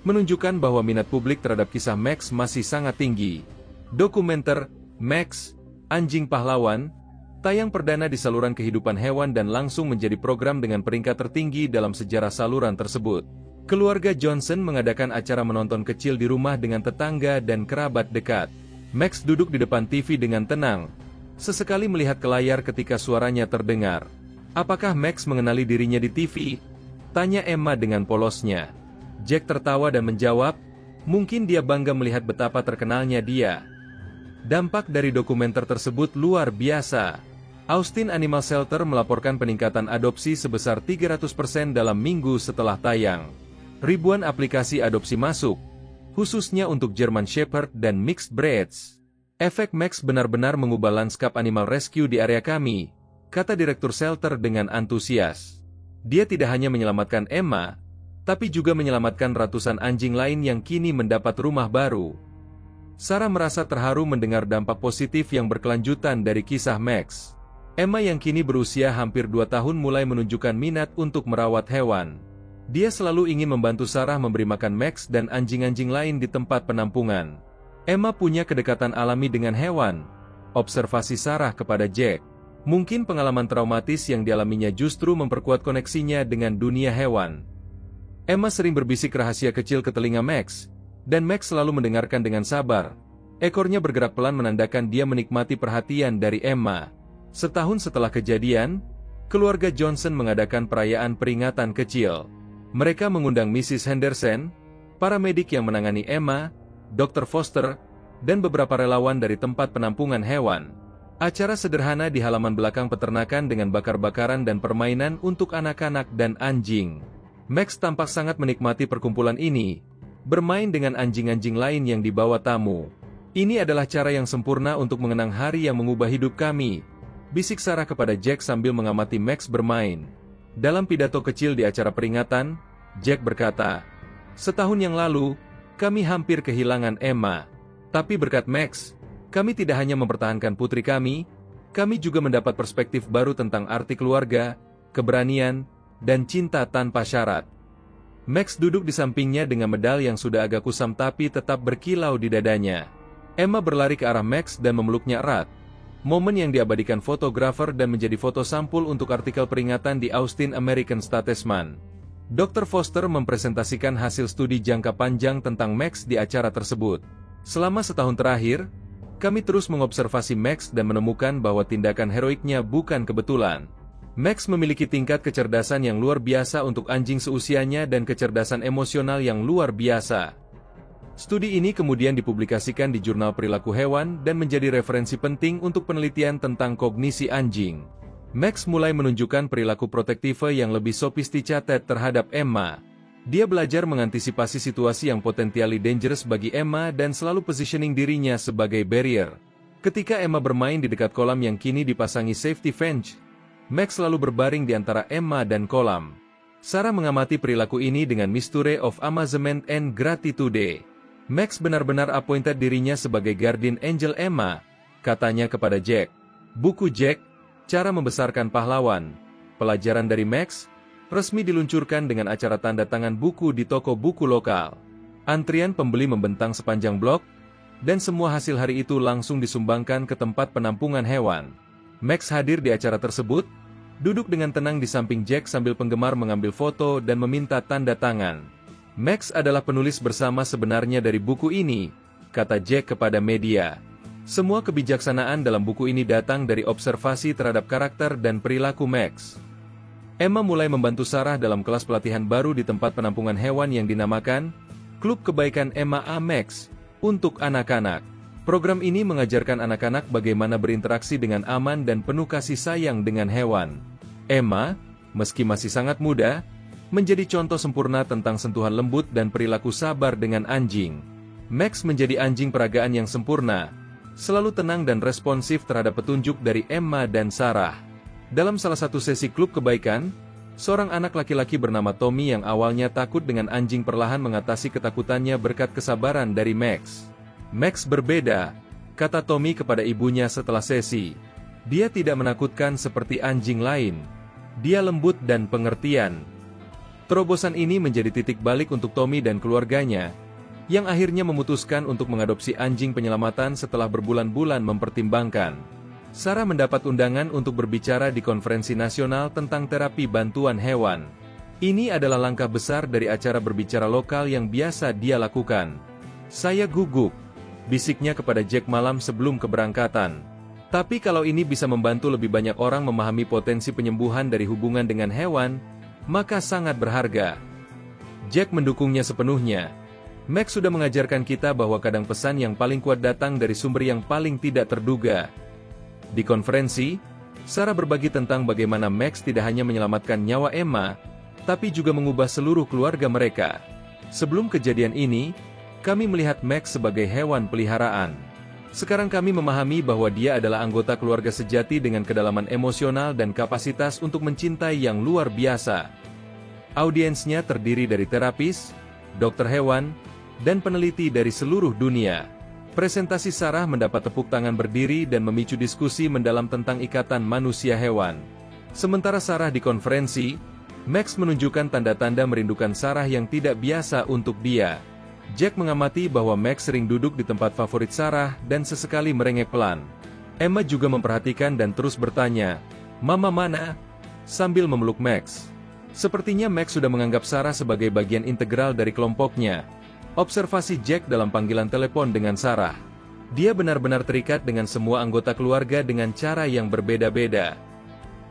Speaker 1: menunjukkan bahwa minat publik terhadap kisah Max masih sangat tinggi. Dokumenter Max, Anjing Pahlawan, tayang perdana di saluran kehidupan hewan dan langsung menjadi program dengan peringkat tertinggi dalam sejarah saluran tersebut. Keluarga Johnson mengadakan acara menonton kecil di rumah dengan tetangga dan kerabat dekat. Max duduk di depan TV dengan tenang, sesekali melihat ke layar ketika suaranya terdengar. Apakah Max mengenali dirinya di TV? Tanya Emma dengan polosnya. Jack tertawa dan menjawab, mungkin dia bangga melihat betapa terkenalnya dia. Dampak dari dokumenter tersebut luar biasa. Austin Animal Shelter melaporkan peningkatan adopsi sebesar 300% dalam minggu setelah tayang. Ribuan aplikasi adopsi masuk, khususnya untuk German Shepherd dan Mixed Breeds. Efek Max benar-benar mengubah lanskap animal rescue di area kami, kata Direktur Shelter dengan antusias. Dia tidak hanya menyelamatkan Emma, tapi juga menyelamatkan ratusan anjing lain yang kini mendapat rumah baru. Sarah merasa terharu mendengar dampak positif yang berkelanjutan dari kisah Max. Emma yang kini berusia hampir 2 tahun mulai menunjukkan minat untuk merawat hewan. Dia selalu ingin membantu Sarah memberi makan Max dan anjing-anjing lain di tempat penampungan. Emma punya kedekatan alami dengan hewan, observasi Sarah kepada Jack. Mungkin pengalaman traumatis yang dialaminya justru memperkuat koneksinya dengan dunia hewan. Emma sering berbisik rahasia kecil ke telinga Max, dan Max selalu mendengarkan dengan sabar. Ekornya bergerak pelan menandakan dia menikmati perhatian dari Emma. Setahun setelah kejadian, keluarga Johnson mengadakan perayaan peringatan kecil. Mereka mengundang Mrs. Henderson, paramedik yang menangani Emma, Dr. Foster, dan beberapa relawan dari tempat penampungan hewan. Acara sederhana di halaman belakang peternakan dengan bakar-bakaran dan permainan untuk anak-anak dan anjing. Max tampak sangat menikmati perkumpulan ini, bermain dengan anjing-anjing lain yang dibawa tamu. Ini adalah cara yang sempurna untuk mengenang hari yang mengubah hidup kami, bisik Sarah kepada Jack sambil mengamati Max bermain. Dalam pidato kecil di acara peringatan, Jack berkata, "Setahun yang lalu, kami hampir kehilangan Emma. Tapi berkat Max, kami tidak hanya mempertahankan putri kami juga mendapat perspektif baru tentang arti keluarga, keberanian, dan cinta tanpa syarat." Max duduk di sampingnya dengan medal yang sudah agak kusam tapi tetap berkilau di dadanya. Emma berlari ke arah Max dan memeluknya erat. Momen yang diabadikan fotografer dan menjadi foto sampul untuk artikel peringatan di Austin American Statesman. Dr. Foster mempresentasikan hasil studi jangka panjang tentang Max di acara tersebut. Selama setahun terakhir, kami terus mengobservasi Max dan menemukan bahwa tindakan heroiknya bukan kebetulan. Max memiliki tingkat kecerdasan yang luar biasa untuk anjing seusianya dan kecerdasan emosional yang luar biasa. Studi ini kemudian dipublikasikan di jurnal perilaku hewan dan menjadi referensi penting untuk penelitian tentang kognisi anjing. Max mulai menunjukkan perilaku protektif yang lebih sophisticated terhadap Emma. Dia belajar mengantisipasi situasi yang potentially dangerous bagi Emma dan selalu positioning dirinya sebagai barrier. Ketika Emma bermain di dekat kolam yang kini dipasangi safety fence, Max selalu berbaring di antara Emma dan kolam. Sarah mengamati perilaku ini dengan misture of amazement and gratitude. Max benar-benar appointed dirinya sebagai guardian angel Emma, katanya kepada Jack. Buku Jack, Cara membesarkan pahlawan. Pelajaran dari Max, resmi diluncurkan dengan acara tanda tangan buku di toko buku lokal. Antrian pembeli membentang sepanjang blok, dan semua hasil hari itu langsung disumbangkan ke tempat penampungan hewan. Max hadir di acara tersebut, duduk dengan tenang di samping Jack sambil penggemar mengambil foto dan meminta tanda tangan. Max adalah penulis bersama sebenarnya dari buku ini, kata Jack kepada media. Semua kebijaksanaan dalam buku ini datang dari observasi terhadap karakter dan perilaku Max. Emma mulai membantu Sarah dalam kelas pelatihan baru di tempat penampungan hewan yang dinamakan Klub Kebaikan Emma A. Max untuk anak-anak. Program ini mengajarkan anak-anak bagaimana berinteraksi dengan aman dan penuh kasih sayang dengan hewan. Emma, meski masih sangat muda, menjadi contoh sempurna tentang sentuhan lembut dan perilaku sabar dengan anjing. Max menjadi anjing peragaan yang sempurna, selalu tenang dan responsif terhadap petunjuk dari Emma dan Sarah. Dalam salah satu sesi klub kebaikan, seorang anak laki-laki bernama Tommy yang awalnya takut dengan anjing perlahan mengatasi ketakutannya berkat kesabaran dari Max. Max berbeda, kata Tommy kepada ibunya setelah sesi. Dia tidak menakutkan seperti anjing lain. Dia lembut dan pengertian. Terobosan ini menjadi titik balik untuk Tommy dan keluarganya, yang akhirnya memutuskan untuk mengadopsi anjing penyelamatan setelah berbulan-bulan mempertimbangkan. Sarah mendapat undangan untuk berbicara di konferensi nasional tentang terapi bantuan hewan. Ini adalah langkah besar dari acara berbicara lokal yang biasa dia lakukan. Saya gugup, bisiknya kepada Jack malam sebelum keberangkatan. Tapi kalau ini bisa membantu lebih banyak orang memahami potensi penyembuhan dari hubungan dengan hewan, maka sangat berharga. Jack mendukungnya sepenuhnya. Max sudah mengajarkan kita bahwa kadang pesan yang paling kuat datang dari sumber yang paling tidak terduga. Di konferensi, Sarah berbagi tentang bagaimana Max tidak hanya menyelamatkan nyawa Emma, tapi juga mengubah seluruh keluarga mereka. Sebelum kejadian ini, kami melihat Max sebagai hewan peliharaan. Sekarang kami memahami bahwa dia adalah anggota keluarga sejati dengan kedalaman emosional dan kapasitas untuk mencintai yang luar biasa. Audiensnya terdiri dari terapis, dokter hewan, dan peneliti dari seluruh dunia. Presentasi Sarah mendapat tepuk tangan berdiri dan memicu diskusi mendalam tentang ikatan manusia-hewan. Sementara Sarah di konferensi, Max menunjukkan tanda-tanda merindukan Sarah yang tidak biasa untuk dia. Jack mengamati bahwa Max sering duduk di tempat favorit Sarah dan sesekali merengek pelan. Emma juga memperhatikan dan terus bertanya, "Mama mana?" sambil memeluk Max. Sepertinya Max sudah menganggap Sarah sebagai bagian integral dari kelompoknya. Observasi Jack dalam panggilan telepon dengan Sarah. Dia benar-benar terikat dengan semua anggota keluarga dengan cara yang berbeda-beda.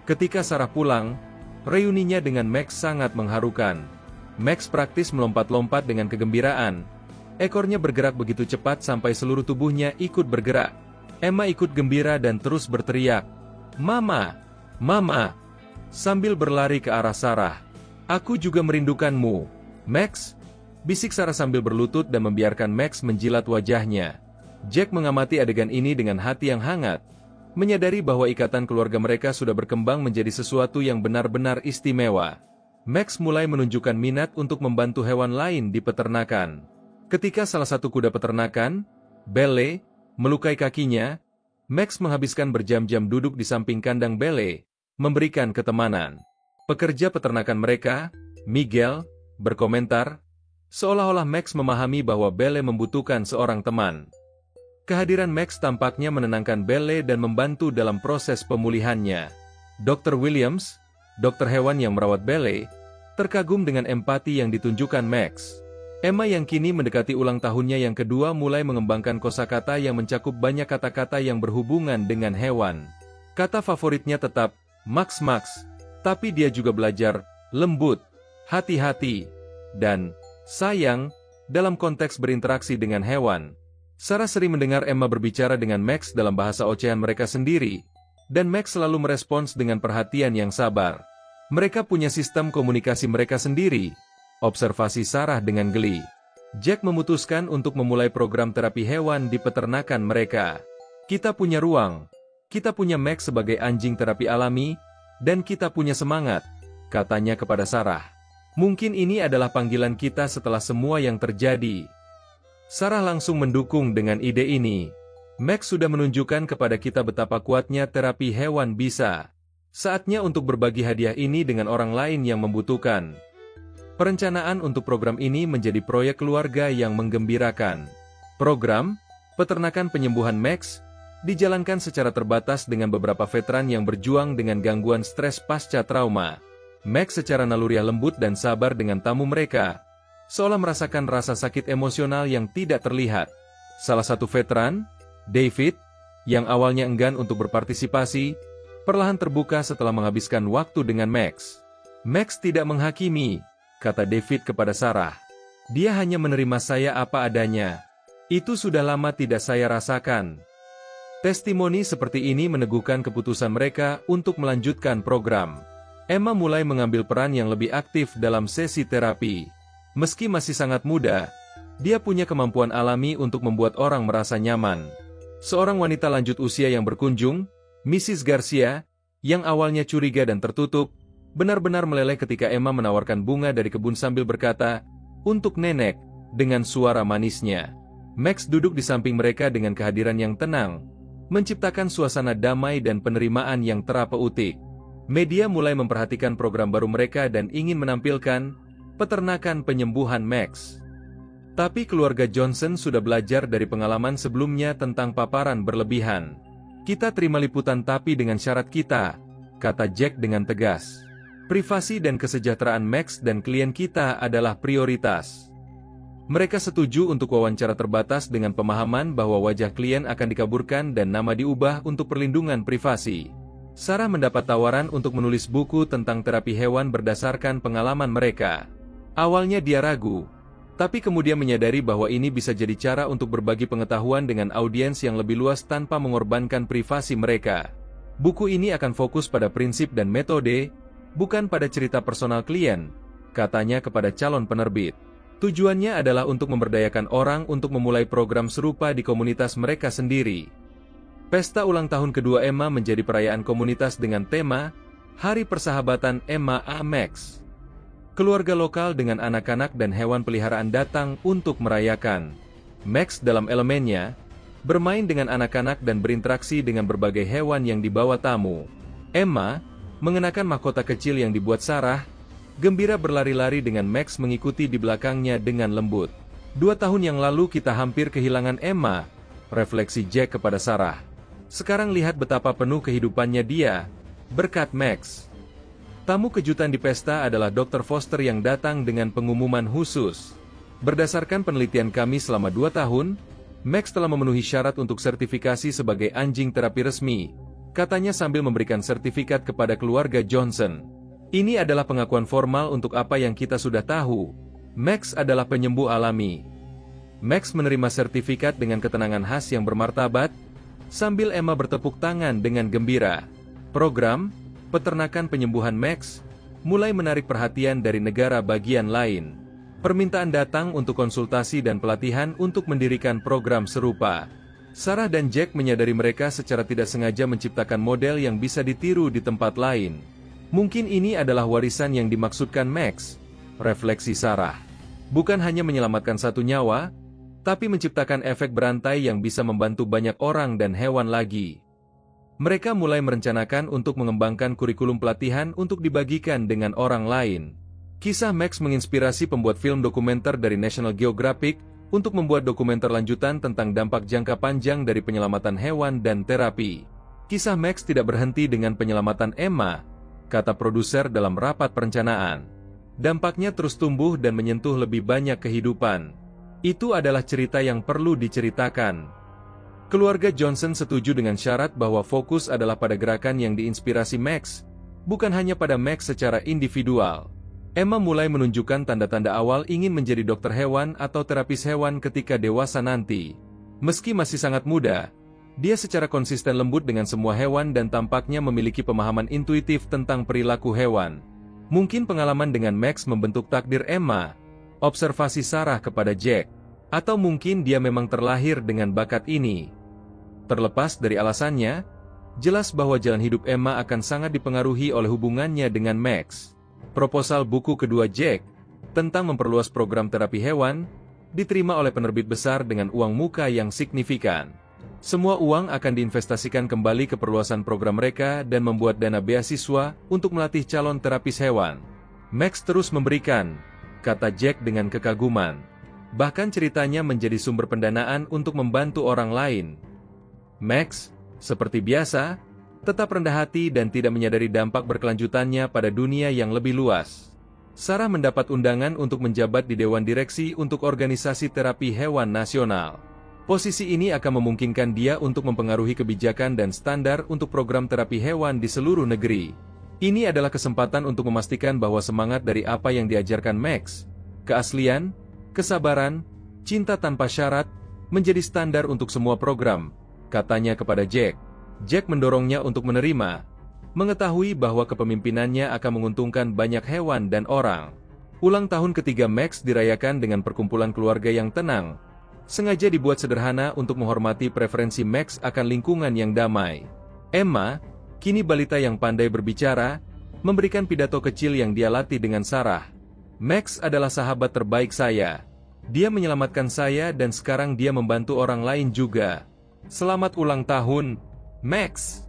Speaker 1: Ketika Sarah pulang, reuninya dengan Max sangat mengharukan. Max praktis melompat-lompat dengan kegembiraan. Ekornya bergerak begitu cepat sampai seluruh tubuhnya ikut bergerak. Emma ikut gembira dan terus berteriak, "Mama! Mama!" sambil berlari ke arah Sarah. "Aku juga merindukanmu, Max!" bisik Sarah sambil berlutut dan membiarkan Max menjilat wajahnya. Jack mengamati adegan ini dengan hati yang hangat, menyadari bahwa ikatan keluarga mereka sudah berkembang menjadi sesuatu yang benar-benar istimewa. Max mulai menunjukkan minat untuk membantu hewan lain di peternakan. Ketika salah satu kuda peternakan, Belle, melukai kakinya, Max menghabiskan berjam-jam duduk di samping kandang Belle, memberikan ketemanan. Pekerja peternakan mereka, Miguel, berkomentar, seolah-olah Max memahami bahwa Belle membutuhkan seorang teman. Kehadiran Max tampaknya menenangkan Belle dan membantu dalam proses pemulihannya. Dr. Williams, dokter hewan yang merawat Belle, terkagum dengan empati yang ditunjukkan Max. Emma yang kini mendekati ulang tahunnya yang kedua mulai mengembangkan kosakata yang mencakup banyak kata-kata yang berhubungan dengan hewan. Kata favoritnya tetap Max, tapi dia juga belajar lembut, hati-hati, dan sayang dalam konteks berinteraksi dengan hewan. Sarah sering mendengar Emma berbicara dengan Max dalam bahasa ocehan mereka sendiri, dan Max selalu merespons dengan perhatian yang sabar. Mereka punya sistem komunikasi mereka sendiri, observasi Sarah dengan geli. Jack memutuskan untuk memulai program terapi hewan di peternakan mereka. "Kita punya ruang, kita punya Max sebagai anjing terapi alami, dan kita punya semangat," katanya kepada Sarah. "Mungkin ini adalah panggilan kita setelah semua yang terjadi." Sarah langsung mendukung dengan ide ini. Max sudah menunjukkan kepada kita betapa kuatnya terapi hewan bisa. Saatnya untuk berbagi hadiah ini dengan orang lain yang membutuhkan. Perencanaan untuk program ini menjadi proyek keluarga yang menggembirakan. Program Peternakan Penyembuhan Max dijalankan secara terbatas dengan beberapa veteran yang berjuang dengan gangguan stres pasca trauma. Max secara naluriah lembut dan sabar dengan tamu mereka, seolah merasakan rasa sakit emosional yang tidak terlihat. Salah satu veteran, David, yang awalnya enggan untuk berpartisipasi, perlahan terbuka setelah menghabiskan waktu dengan Max. Max tidak menghakimi, kata David kepada Sarah. Dia hanya menerima saya apa adanya. Itu sudah lama tidak saya rasakan. Testimoni seperti ini meneguhkan keputusan mereka untuk melanjutkan program. Emma mulai mengambil peran yang lebih aktif dalam sesi terapi. Meski masih sangat muda, dia punya kemampuan alami untuk membuat orang merasa nyaman. Seorang wanita lanjut usia yang berkunjung, Mrs. Garcia, yang awalnya curiga dan tertutup, benar-benar meleleh ketika Emma menawarkan bunga dari kebun sambil berkata, "Untuk nenek," dengan suara manisnya. Max duduk di samping mereka dengan kehadiran yang tenang, menciptakan suasana damai dan penerimaan yang terapeutik. Media mulai memperhatikan program baru mereka dan ingin menampilkan peternakan penyembuhan Max. Tapi keluarga Johnson sudah belajar dari pengalaman sebelumnya tentang paparan berlebihan. Kita terima liputan tapi dengan syarat kita, kata Jack dengan tegas. Privasi dan kesejahteraan Max dan klien kita adalah prioritas. Mereka setuju untuk wawancara terbatas dengan pemahaman bahwa wajah klien akan dikaburkan dan nama diubah untuk perlindungan privasi. Sarah mendapat tawaran untuk menulis buku tentang terapi hewan berdasarkan pengalaman mereka. Awalnya dia ragu, tapi kemudian menyadari bahwa ini bisa jadi cara untuk berbagi pengetahuan dengan audiens yang lebih luas tanpa mengorbankan privasi mereka. Buku ini akan fokus pada prinsip dan metode, bukan pada cerita personal klien, katanya kepada calon penerbit. Tujuannya adalah untuk memberdayakan orang untuk memulai program serupa di komunitas mereka sendiri. Pesta ulang tahun kedua Emma menjadi perayaan komunitas dengan tema Hari Persahabatan Emma A. Max. Keluarga lokal dengan anak-anak dan hewan peliharaan datang untuk merayakan. Max dalam elemennya, bermain dengan anak-anak dan berinteraksi dengan berbagai hewan yang dibawa tamu. Emma, mengenakan mahkota kecil yang dibuat Sarah, gembira berlari-lari dengan Max mengikuti di belakangnya dengan lembut. 2 tahun yang lalu kita hampir kehilangan Emma, refleksi Jack kepada Sarah. Sekarang lihat betapa penuh kehidupannya dia, berkat Max. Tamu kejutan di pesta adalah Dr. Foster yang datang dengan pengumuman khusus. Berdasarkan penelitian kami selama 2 tahun, Max telah memenuhi syarat untuk sertifikasi sebagai anjing terapi resmi, katanya sambil memberikan sertifikat kepada keluarga Johnson. Ini adalah pengakuan formal untuk apa yang kita sudah tahu. Max adalah penyembuh alami. Max menerima sertifikat dengan ketenangan khas yang bermartabat, sambil Emma bertepuk tangan dengan gembira. Program Peternakan Penyembuhan Max mulai menarik perhatian dari negara bagian lain. Permintaan datang untuk konsultasi dan pelatihan untuk mendirikan program serupa. Sarah dan Jack menyadari mereka secara tidak sengaja menciptakan model yang bisa ditiru di tempat lain. Mungkin ini adalah warisan yang dimaksudkan Max, refleksi Sarah. Bukan hanya menyelamatkan satu nyawa, tapi menciptakan efek berantai yang bisa membantu banyak orang dan hewan lagi. Mereka mulai merencanakan untuk mengembangkan kurikulum pelatihan untuk dibagikan dengan orang lain. Kisah Max menginspirasi pembuat film dokumenter dari National Geographic untuk membuat dokumenter lanjutan tentang dampak jangka panjang dari penyelamatan hewan dan terapi. Kisah Max tidak berhenti dengan penyelamatan Emma, kata produser dalam rapat perencanaan. Dampaknya terus tumbuh dan menyentuh lebih banyak kehidupan. Itu adalah cerita yang perlu diceritakan. Keluarga Johnson setuju dengan syarat bahwa fokus adalah pada gerakan yang diinspirasi Max, bukan hanya pada Max secara individual. Emma mulai menunjukkan tanda-tanda awal ingin menjadi dokter hewan atau terapis hewan ketika dewasa nanti. Meski masih sangat muda, dia secara konsisten lembut dengan semua hewan dan tampaknya memiliki pemahaman intuitif tentang perilaku hewan. Mungkin pengalaman dengan Max membentuk takdir Emma, observasi Sarah kepada Jack. Atau mungkin dia memang terlahir dengan bakat ini. Terlepas dari alasannya, jelas bahwa jalan hidup Emma akan sangat dipengaruhi oleh hubungannya dengan Max. Proposal buku kedua Jack, tentang memperluas program terapi hewan, diterima oleh penerbit besar dengan uang muka yang signifikan. Semua uang akan diinvestasikan kembali ke perluasan program mereka dan membuat dana beasiswa untuk melatih calon terapis hewan. Max terus memberikan, kata Jack dengan kekaguman. Bahkan ceritanya menjadi sumber pendanaan untuk membantu orang lain. Max, seperti biasa, tetap rendah hati dan tidak menyadari dampak berkelanjutannya pada dunia yang lebih luas. Sarah mendapat undangan untuk menjabat di Dewan Direksi untuk Organisasi Terapi Hewan Nasional. Posisi ini akan memungkinkan dia untuk mempengaruhi kebijakan dan standar untuk program terapi hewan di seluruh negeri. Ini adalah kesempatan untuk memastikan bahwa semangat dari apa yang diajarkan Max, keaslian, kesabaran, cinta tanpa syarat, menjadi standar untuk semua program, katanya kepada Jack. Jack mendorongnya untuk menerima, mengetahui bahwa kepemimpinannya akan menguntungkan banyak hewan dan orang. Ulang tahun ketiga Max dirayakan dengan perkumpulan keluarga yang tenang. Sengaja dibuat sederhana untuk menghormati preferensi Max akan lingkungan yang damai. Emma, kini balita yang pandai berbicara, memberikan pidato kecil yang dia latih dengan Sarah. Max adalah sahabat terbaik saya. Dia menyelamatkan saya dan sekarang dia membantu orang lain juga. Selamat ulang tahun, Max.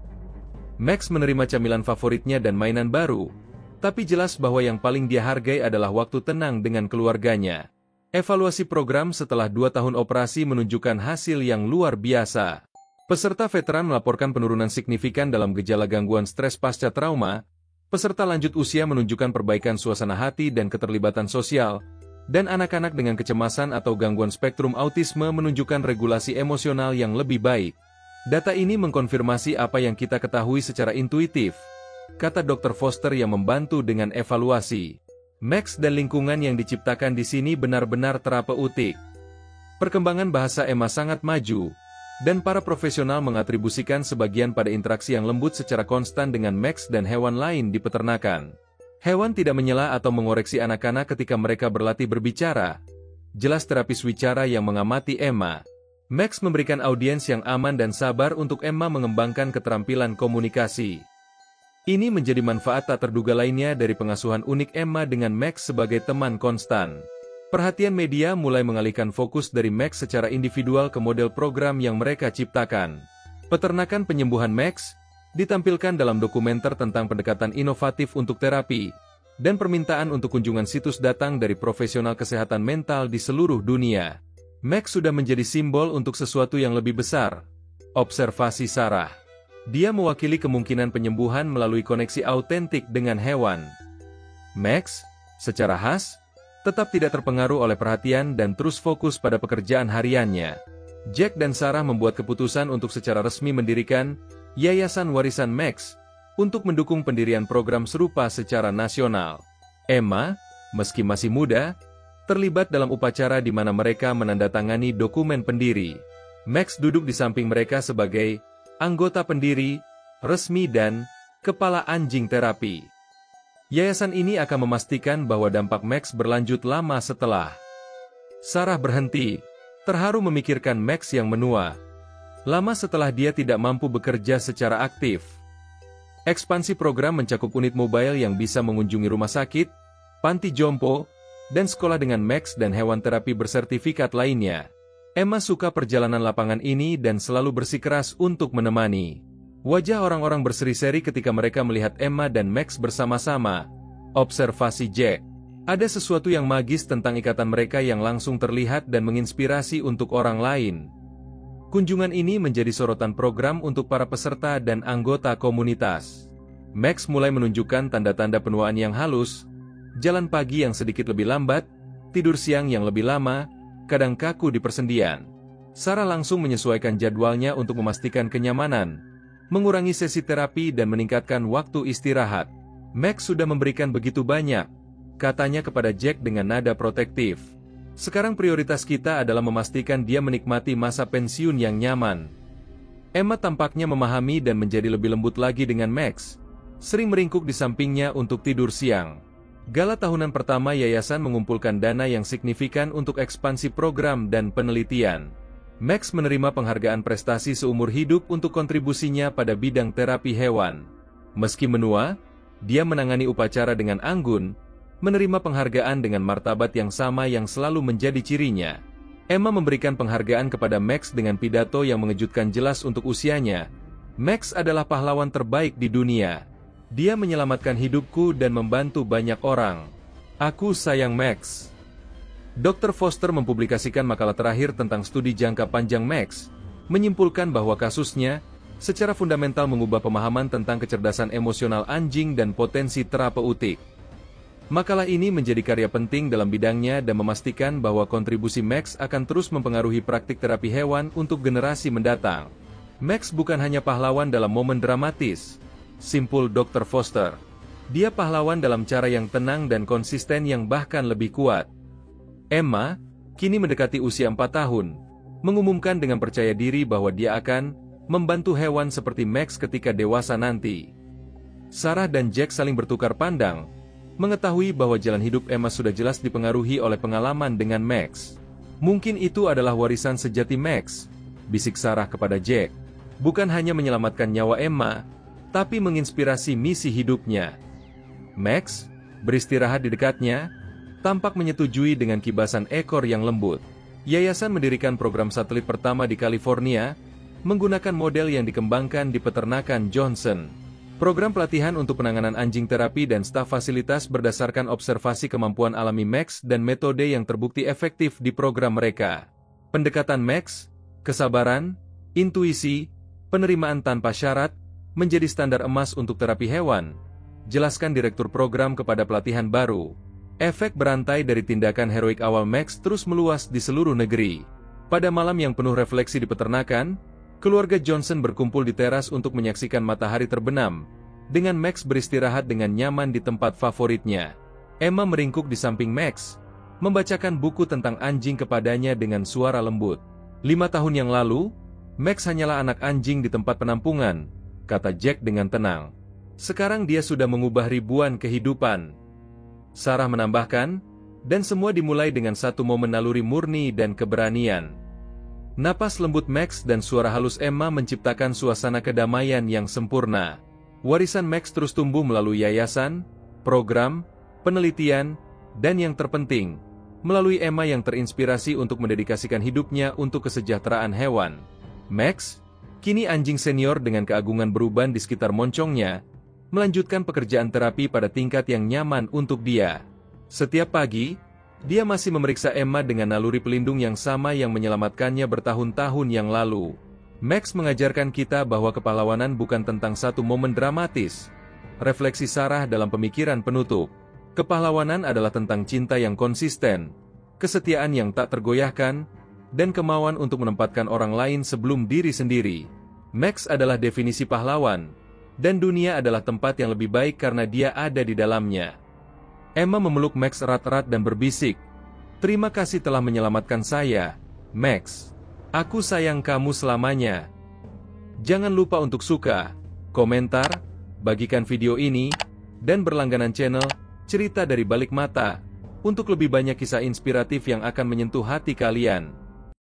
Speaker 1: Max menerima camilan favoritnya dan mainan baru, tapi jelas bahwa yang paling dia hargai adalah waktu tenang dengan keluarganya. Evaluasi program setelah 2 tahun operasi menunjukkan hasil yang luar biasa. Peserta veteran melaporkan penurunan signifikan dalam gejala gangguan stres pasca trauma, peserta lanjut usia menunjukkan perbaikan suasana hati dan keterlibatan sosial, dan anak-anak dengan kecemasan atau gangguan spektrum autisme menunjukkan regulasi emosional yang lebih baik. Data ini mengkonfirmasi apa yang kita ketahui secara intuitif, kata Dr. Foster yang membantu dengan evaluasi. Max dan lingkungan yang diciptakan di sini benar-benar terapeutik. Perkembangan bahasa Emma sangat maju, dan para profesional mengatribusikan sebagian pada interaksi yang lembut secara konstan dengan Max dan hewan lain di peternakan. Hewan tidak menyela atau mengoreksi anak-anak ketika mereka berlatih berbicara. Jelas terapis wicara yang mengamati Emma. Max memberikan audiens yang aman dan sabar untuk Emma mengembangkan keterampilan komunikasi. Ini menjadi manfaat tak terduga lainnya dari pengasuhan unik Emma dengan Max sebagai teman konstan. Perhatian media mulai mengalihkan fokus dari Max secara individual ke model program yang mereka ciptakan. Peternakan penyembuhan Max ditampilkan dalam dokumenter tentang pendekatan inovatif untuk terapi, dan permintaan untuk kunjungan situs datang dari profesional kesehatan mental di seluruh dunia. Max sudah menjadi simbol untuk sesuatu yang lebih besar. Observasi Sarah. Dia mewakili kemungkinan penyembuhan melalui koneksi autentik dengan hewan. Max, secara khas, tetap tidak terpengaruh oleh perhatian dan terus fokus pada pekerjaan hariannya. Jack dan Sarah membuat keputusan untuk secara resmi mendirikan Yayasan Warisan Max untuk mendukung pendirian program serupa secara nasional. Emma, meski masih muda, terlibat dalam upacara di mana mereka menandatangani dokumen pendiri. Max duduk di samping mereka sebagai anggota pendiri, resmi dan kepala anjing terapi. Yayasan ini akan memastikan bahwa dampak Max berlanjut lama setelah. Sarah berhenti, terharu memikirkan Max yang menua. Lama setelah dia tidak mampu bekerja secara aktif. Ekspansi program mencakup unit mobile yang bisa mengunjungi rumah sakit, panti jompo, dan sekolah dengan Max dan hewan terapi bersertifikat lainnya. Emma suka perjalanan lapangan ini dan selalu bersikeras untuk menemani. Wajah orang-orang berseri-seri ketika mereka melihat Emma dan Max bersama-sama. Observasi Jack. Ada sesuatu yang magis tentang ikatan mereka yang langsung terlihat dan menginspirasi untuk orang lain. Kunjungan ini menjadi sorotan program untuk para peserta dan anggota komunitas. Max mulai menunjukkan tanda-tanda penuaan yang halus, jalan pagi yang sedikit lebih lambat, tidur siang yang lebih lama, kadang kaku di persendian. Sarah langsung menyesuaikan jadwalnya untuk memastikan kenyamanan, mengurangi sesi terapi dan meningkatkan waktu istirahat. Max sudah memberikan begitu banyak, katanya kepada Jack dengan nada protektif. Sekarang prioritas kita adalah memastikan dia menikmati masa pensiun yang nyaman. Emma tampaknya memahami dan menjadi lebih lembut lagi dengan Max, sering meringkuk di sampingnya untuk tidur siang. Gala tahunan pertama yayasan mengumpulkan dana yang signifikan untuk ekspansi program dan penelitian. Max menerima penghargaan prestasi seumur hidup untuk kontribusinya pada bidang terapi hewan. Meski menua, dia menangani upacara dengan anggun, menerima penghargaan dengan martabat yang sama yang selalu menjadi cirinya. Emma memberikan penghargaan kepada Max dengan pidato yang mengejutkan jelas untuk usianya. Max adalah pahlawan terbaik di dunia. Dia menyelamatkan hidupku dan membantu banyak orang. Aku sayang Max. Dr. Foster mempublikasikan makalah terakhir tentang studi jangka panjang Max, menyimpulkan bahwa kasusnya secara fundamental mengubah pemahaman tentang kecerdasan emosional anjing dan potensi terapeutik. Makalah ini menjadi karya penting dalam bidangnya dan memastikan bahwa kontribusi Max akan terus mempengaruhi praktik terapi hewan untuk generasi mendatang. Max bukan hanya pahlawan dalam momen dramatis, simpul Dr. Foster. Dia pahlawan dalam cara yang tenang dan konsisten yang bahkan lebih kuat. Emma, kini mendekati usia 4 tahun, mengumumkan dengan percaya diri bahwa dia akan membantu hewan seperti Max ketika dewasa nanti. Sarah dan Jack saling bertukar pandang, mengetahui bahwa jalan hidup Emma sudah jelas dipengaruhi oleh pengalaman dengan Max. Mungkin itu adalah warisan sejati Max, bisik Sarah kepada Jack. Bukan hanya menyelamatkan nyawa Emma, tapi menginspirasi misi hidupnya. Max, beristirahat di dekatnya, tampak menyetujui dengan kibasan ekor yang lembut. Yayasan mendirikan program satelit pertama di California, menggunakan model yang dikembangkan di peternakan Johnson. Program pelatihan untuk penanganan anjing terapi dan staf fasilitas berdasarkan observasi kemampuan alami Max dan metode yang terbukti efektif di program mereka. Pendekatan Max, kesabaran, intuisi, penerimaan tanpa syarat, menjadi standar emas untuk terapi hewan. Jelaskan Direktur Program kepada pelatihan baru. Efek berantai dari tindakan heroik awal Max terus meluas di seluruh negeri. Pada malam yang penuh refleksi di peternakan, keluarga Johnson berkumpul di teras untuk menyaksikan matahari terbenam, dengan Max beristirahat dengan nyaman di tempat favoritnya. Emma meringkuk di samping Max, membacakan buku tentang anjing kepadanya dengan suara lembut. 5 tahun yang lalu, Max hanyalah anak anjing di tempat penampungan, kata Jack dengan tenang. Sekarang dia sudah mengubah ribuan kehidupan. Sarah menambahkan, dan semua dimulai dengan satu momen naluri murni dan keberanian. Napas lembut Max dan suara halus Emma menciptakan suasana kedamaian yang sempurna. Warisan Max terus tumbuh melalui yayasan, program, penelitian, dan yang terpenting, melalui Emma yang terinspirasi untuk mendedikasikan hidupnya untuk kesejahteraan hewan. Max, kini anjing senior dengan keagungan beruban di sekitar moncongnya, melanjutkan pekerjaan terapi pada tingkat yang nyaman untuk dia. Setiap pagi, dia masih memeriksa Emma dengan naluri pelindung yang sama yang menyelamatkannya bertahun-tahun yang lalu. Max mengajarkan kita bahwa kepahlawanan bukan tentang satu momen dramatis. Refleksi Sarah dalam pemikiran penutup. Kepahlawanan adalah tentang cinta yang konsisten, kesetiaan yang tak tergoyahkan, dan kemauan untuk menempatkan orang lain sebelum diri sendiri. Max adalah definisi pahlawan, dan dunia adalah tempat yang lebih baik karena dia ada di dalamnya. Emma memeluk Max erat-erat dan berbisik, "Terima kasih telah menyelamatkan saya, Max. Aku sayang kamu selamanya." Jangan lupa untuk suka, komentar, bagikan video ini, dan berlangganan channel Cerita dari Balik Mata untuk lebih banyak kisah inspiratif yang akan menyentuh hati kalian.